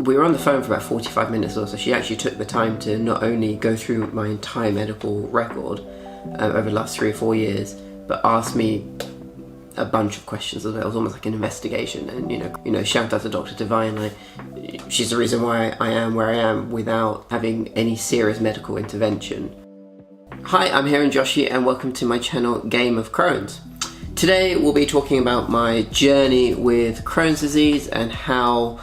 we were on the phone for about 45 minutes or so. She actually took the time to not only go through my entire medical record over the last 3 or 4 years, but asked me a bunch of questions as well. It was almost like an investigation. And you know, shout out to Dr. Divine. Like, she's the reason why I am where I am without having any serious medical intervention. Hi, I'm Hiran Joshi, and welcome to my channel, Game of Crohn's. Today we'll be talking about my journey with Crohn's disease and how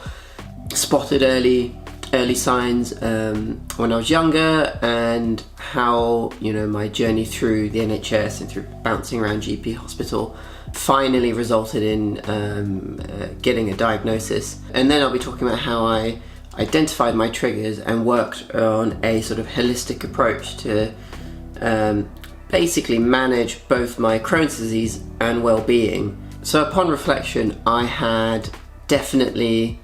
spotted early signs when I was younger, and how my journey through the NHS and through bouncing around GP hospital finally resulted in getting a diagnosis. And then I'll be talking about how I identified my triggers and worked on a sort of holistic approach to basically manage both my Crohn's disease and well-being. So upon reflection, I had definitely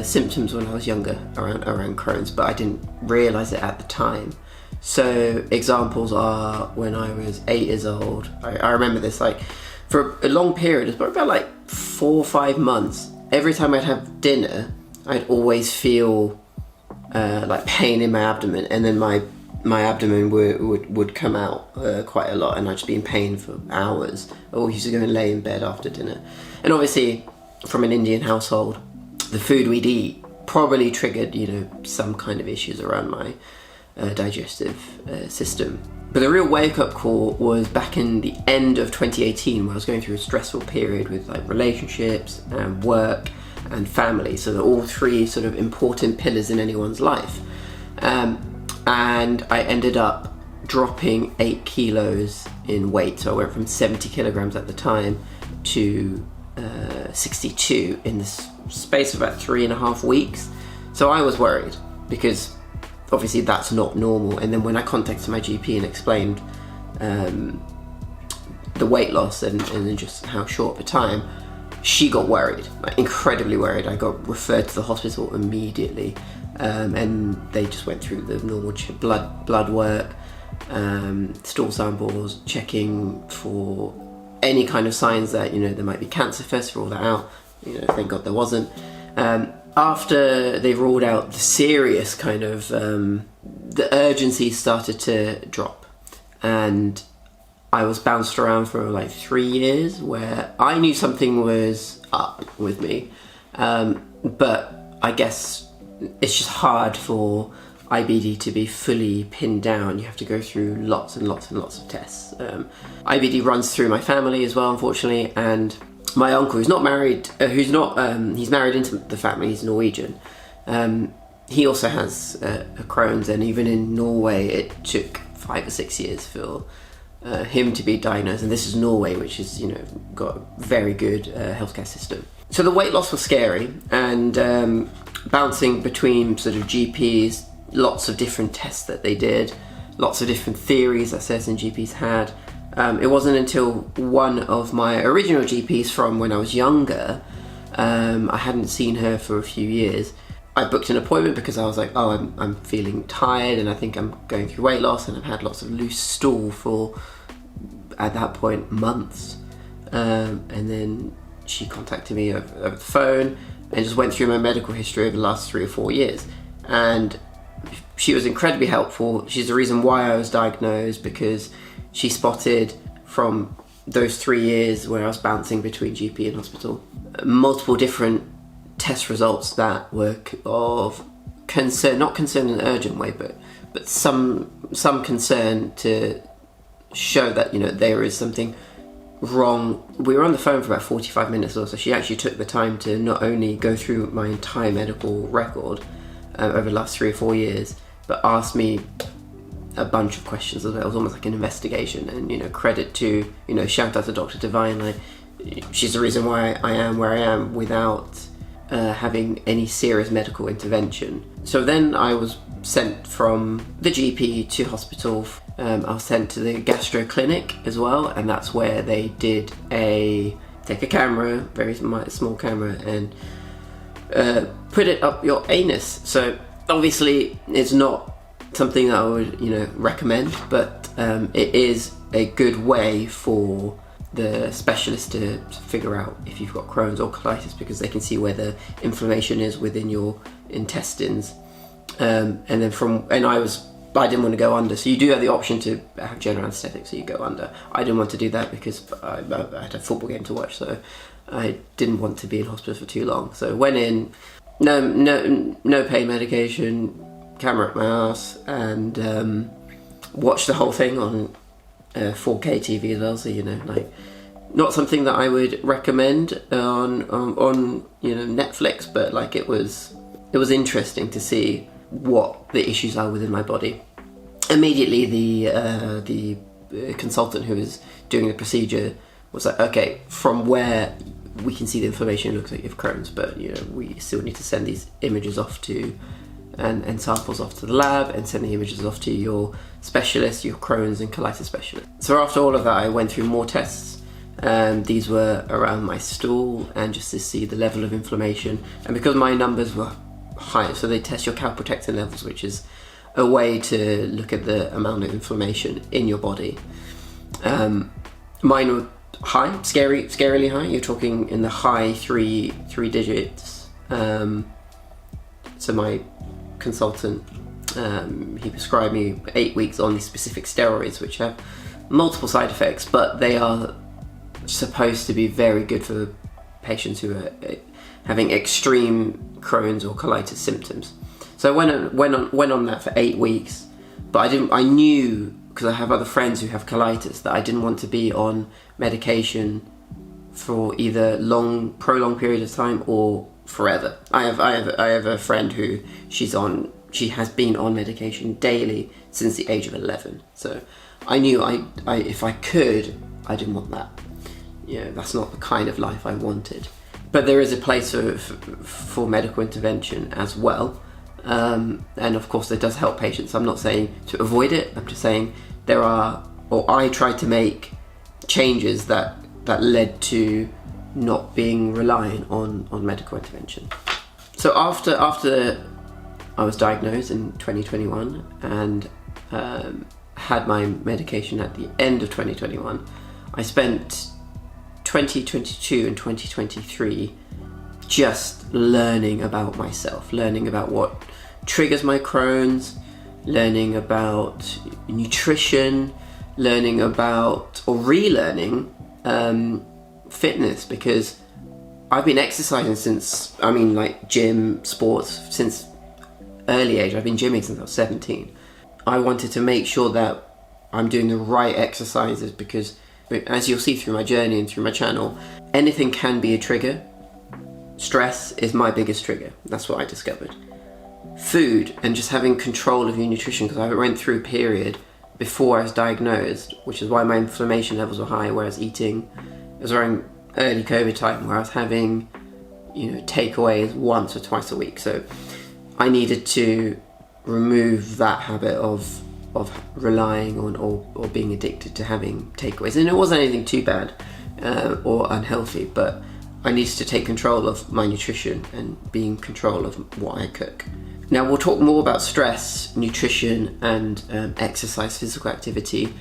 symptoms when I was younger around Crohn's, but I didn't realise it at the time. So examples are when I was 8 years old. I remember this, like, for a long period, it was about like 4 or 5 months. Every time I'd have dinner, I'd always feel like pain in my abdomen, and then my abdomen would come out quite a lot, and I'd just be in pain for hours. I always used to go and lay in bed after dinner. And obviously, from an Indian household, the food we'd eat probably triggered, some kind of issues around my digestive system. But the real wake-up call was back in the end of 2018, where I was going through a stressful period with like relationships and work and family. So they're all three sort of important pillars in anyone's life. And I ended up dropping 8 kilos in weight. So I went from 70 kilograms at the time to 62 in the space of about 3.5 weeks. So I was worried, because obviously that's not normal. And then when I contacted my GP and explained the weight loss and just how short of a time, she got worried, like incredibly worried. I got referred to the hospital immediately, and they just went through the normal blood work, stool samples, checking for any kind of signs that there might be cancer first, to rule that out. Thank God there wasn't. After they ruled out the serious kind of, the urgency started to drop, and I was bounced around for like 3 years where I knew something was up with me, but I guess it's just hard for IBD to be fully pinned down. You have to go through lots and lots and lots of tests. IBD runs through my family as well, unfortunately, and my uncle, who's not married, he's married into the family, he's Norwegian. He also has a Crohn's, and even in Norway it took 5 or 6 years for him to be diagnosed, and this is Norway, which is got a very good healthcare system. So the weight loss was scary, and bouncing between sort of GPs, lots of different tests that they did, lots of different theories that certain GPs had. It wasn't until one of my original GPs from when I was younger, I hadn't seen her for a few years, I booked an appointment because I was like, oh, I'm feeling tired and I think I'm going through weight loss, and I've had lots of loose stool for, at that point, months. And then she contacted me over the phone and just went through my medical history over the last 3 or 4 years. And she was incredibly helpful. She's the reason why I was diagnosed, because she spotted from those 3 years where I was bouncing between GP and hospital multiple different test results that were of concern, not concern in an urgent way, but some concern to show that there is something wrong. We were on the phone for about 45 minutes or so. She actually took the time to not only go through my entire medical record over the last 3 or 4 years, but asked me a bunch of questions as well. It was almost like an investigation. And credit to, shout out to Dr. Divine. Like, she's the reason why I am where I am without having any serious medical intervention. So then I was sent from the GP to hospital. I was sent to the gastro clinic as well, and that's where they did take a camera, very small camera, and put it up your anus. So obviously it's not something that I would recommend, but it is a good way for the specialist to figure out if you've got Crohn's or colitis, because they can see where the inflammation is within your intestines. And then I didn't want to go under. So you do have the option to have general anaesthetic, so you go under. I didn't want to do that because I had a football game to watch, so I didn't want to be in hospital for too long. So went in, no pain medication, camera at my ass, and watched the whole thing on 4K TV as well. So like, not something that I would recommend on Netflix, but like it was interesting to see what the issues are within my body. Immediately, the consultant who was doing the procedure was like, okay, from where we can see the inflammation, it looks like you have Crohn's, but we still need to send these images off to and samples off to the lab, and send the images off to your specialist, your Crohn's and colitis specialist. So after all of that, I went through more tests. These were around my stool, and just to see the level of inflammation. And because my numbers were high, so they test your calprotectin levels, which is a way to look at the amount of inflammation in your body. Mine were high, scarily high. You're talking in the high three digits. So my consultant, he prescribed me 8 weeks on these specific steroids, which have multiple side effects, but they are supposed to be very good for patients who are having extreme Crohn's or colitis symptoms. So I went on that for 8 weeks, but I knew, because I have other friends who have colitis, that I didn't want to be on medication for either prolonged period of time or forever. I have a friend who she has been on medication daily since the age of 11. So I knew if I could, I didn't want that. That's not the kind of life I wanted. But there is a place for medical intervention as well. And of course it does help patients. I'm not saying to avoid it, I'm just saying I tried to make changes that led to not being reliant on medical intervention. So after I was diagnosed in 2021 and had my medication at the end of 2021, I spent 2022 and 2023 just learning about myself, learning about what triggers my Crohn's, learning about nutrition, learning about, or relearning fitness, because I've been exercising since, gym, sports, since early age. I've been gymming since I was 17. I wanted to make sure that I'm doing the right exercises, because as you'll see through my journey and through my channel, anything can be a trigger. Stress is my biggest trigger. That's what I discovered. Food and just having control of your nutrition, because I went through a period before I was diagnosed, which is why my inflammation levels were high, where I was eating, it was around early COVID time, where I was having, takeaways once or twice a week. So I needed to remove that habit of relying on or being addicted to having takeaways. And it wasn't anything too bad or unhealthy, but I needed to take control of my nutrition and be in control of what I cook. Now we'll talk more about stress, nutrition and exercise, physical activity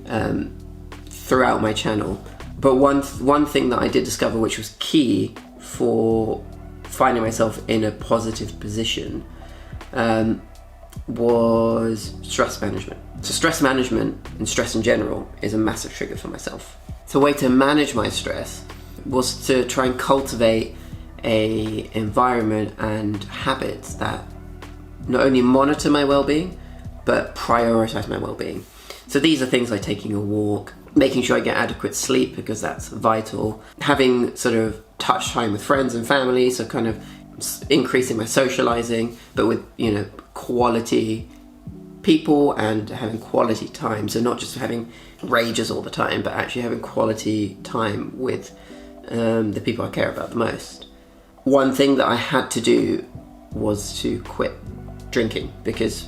throughout my channel. But one thing that I did discover, which was key for finding myself in a positive position, was stress management. So stress management and stress in general is a massive trigger for myself. So a way to manage my stress was to try and cultivate a environment and habits that not only monitor my well-being, but prioritize my well-being. So these are things like taking a walk, making sure I get adequate sleep, because that's vital, having sort of touch time with friends and family, so kind of increasing my socializing, but with quality people and having quality time. So not just having rages all the time, but actually having quality time with the people I care about the most. One thing that I had to do was to quit drinking, because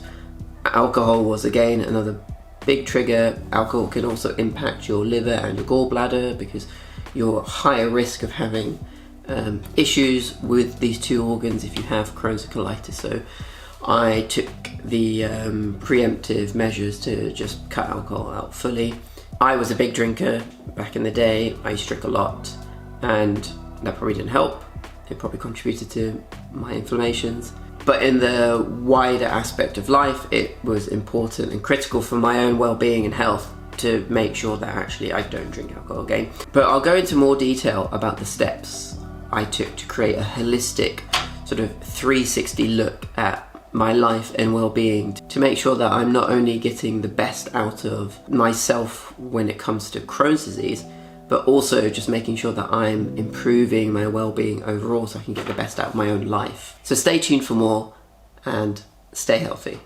alcohol was again another big trigger. Alcohol can also impact your liver and your gallbladder, because you're higher risk of having issues with these two organs if you have Crohn's and colitis. So I took the preemptive measures to just cut alcohol out fully, I was a big drinker back in the day. I used to drink a lot, and that probably didn't help. It probably contributed to my inflammations. But in the wider aspect of life, it was important and critical for my own well-being and health to make sure that actually I don't drink alcohol again. But I'll go into more detail about the steps I took to create a holistic sort of 360 look at my life and well-being to make sure that I'm not only getting the best out of myself when it comes to Crohn's disease, but also just making sure that I'm improving my well-being overall so I can get the best out of my own life. So stay tuned for more and stay healthy.